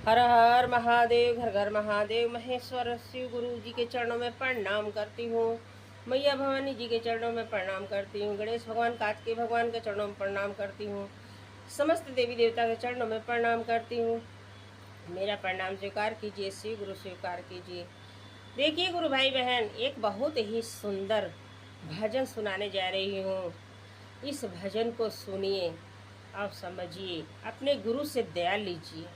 हर हर महादेव, घर घर महादेव। महेश्वर शिव गुरु जी के चरणों में प्रणाम करती हूँ। मैया भवानी जी के चरणों में प्रणाम करती हूँ। गणेश भगवान, कार्तिकेय भगवान के चरणों में प्रणाम करती हूँ। समस्त देवी देवता के चरणों में प्रणाम करती हूँ। मेरा प्रणाम स्वीकार कीजिए, शिव गुरु स्वीकार कीजिए। देखिए गुरु भाई बहन, एक बहुत ही सुंदर भजन सुनाने जा रही हूँ। इस भजन को सुनिए और समझिए, अपने गुरु से दया लीजिए।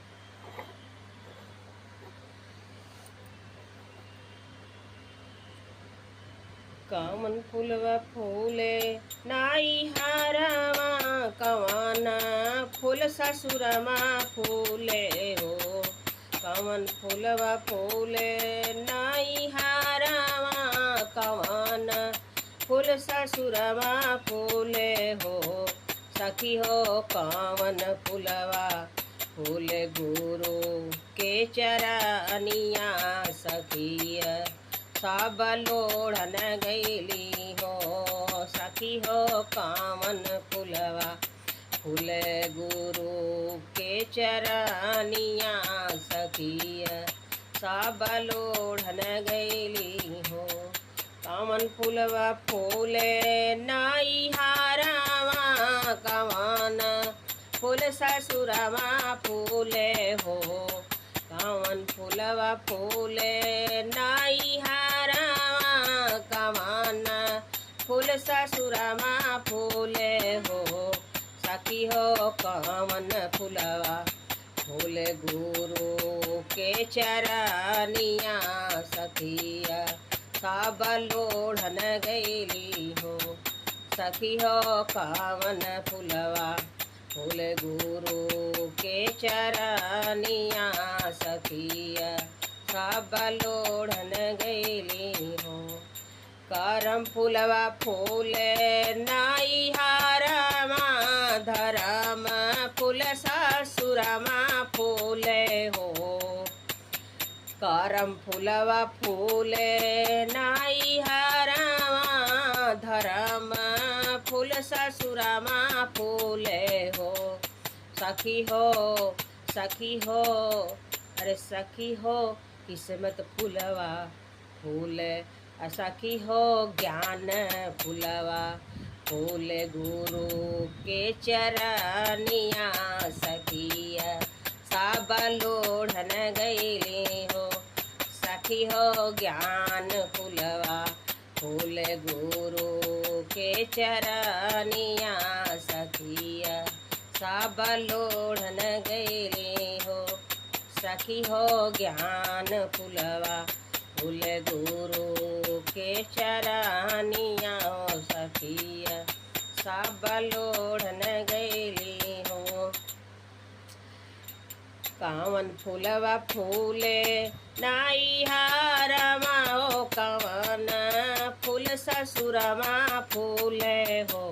कमन फूलवा फूले नाई हारवा, कवन फूल ससुरमा फूले हो। कवन फूलवा फूले नाई हारवा, कवन फूल ससुरमा फूले हो। सखी हो कवन फूलवा फूले गुरु के चरनिया, सखिया सब लोढ़न गैली हो। सखी हो कामन फुलवा फूले गुरु के चरनिया, सखिया सब लोढ़न गैली हो। कामन फुलवा फूले नाई हारवा, कवन फूल ससुरवा फूले हो। कवन फूलवा फूले नाई हारवा, कवन फूल ससुरमा फूले हो। सखी हो कवन फूलवा फूले गुरु के चरनिया, सखिया सब लोढ़न गैली हो। सखी हो कवन फूलवा फूले गुरु के चरनिया, सखिया सब लोढ़न गैली हो। करम फूलवा फूले नाई हारवा, धरम फूल ससुरमा फूले हो। करम फूलवा फूले नाई हारवा, धरम फूल ससुरमा फूले हो। सखी हो, सखी हो, अरे सखी हो किस्मत फूलवा फूले। सखी हो ज्ञान फूलवा फूले गुरु के चरनिया, सखिया सब लोढ़न गैली हो। सखी हो ज्ञान फूलवा फूले गुरु के चरनिया, सखिया सब लोढ़न गैली हो। सखी हो ज्ञान फूलवा फूले गुरु के चरनिया, सखिया सब लोढ़न गैली हो। कावन फूलवा फूले नाई हारवा, ओ कवन फूल ससुरमा फूले हो।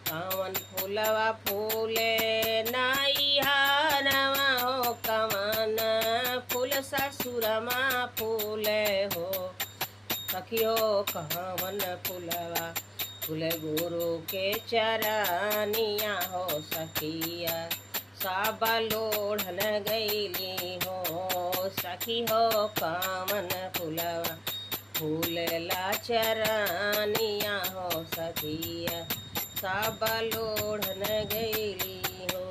कवन फूलवा फूले नाई हारवा, ओ कवन फूल ससुरमा फूले हो। सखियो कवन फूलवा फूले गुरु के चरनिया हो। सखिया सब लोढ़न गैली हो। सखी हो कामन फूलवा फूलेला चरनिया हो। सखिया सब लोढ़न गैली हो।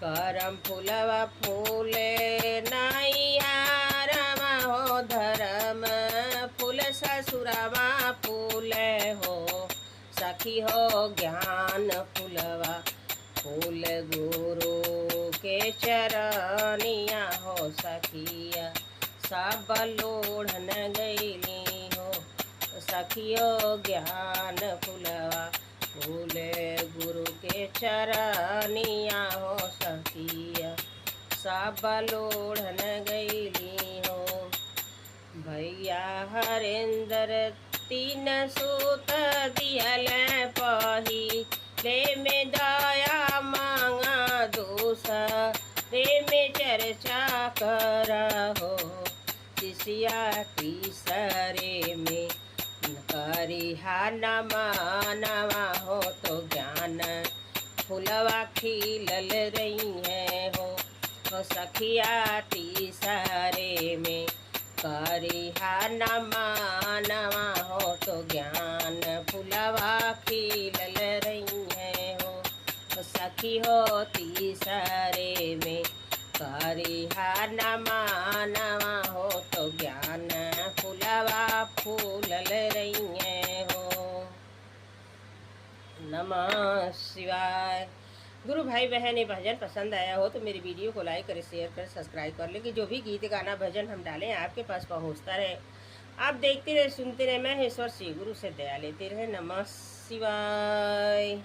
करम फूलवा फूले नाई हारवा, हो धरम फूल ससुरवा फूले हो। सखी हो ज्ञान फूलवा फूल गुरु के चरनिया हो। सखिया सब लोढ़न गैली हो। सखियो ज्ञान फूलवा फूले गुरु के चरनिया हो। सखिया सब लोढ़न गैली हो। भैया हरेंद्र तीन सूत दियल पही ले में दया मांगा दूसरे में चर्चा करहो। शिष्या तीसरे में करिहा न मानवा हो। तो ज्ञान फुलवा खिलल रही है हो। सखिया तीसरे में करिहा नवा हो तो ज्ञान फुलवा खिलल रही है हो। सखी हो तीसरे में करिहा नवा हो तो ज्ञान फुलवा फूलल रही है हो। नमः शिवाय। गुरु भाई बहन ये भजन पसंद आया हो तो मेरी वीडियो को लाइक करें, शेयर करें, सब्सक्राइब कर लें कि जो भी गीत गाना भजन हम डालें आपके पास पहुंचता रहे। आप देखते रहे, सुनते रहे। मैं ईश्वर श्री गुरु से दया लेते रहे। नमः शिवाय।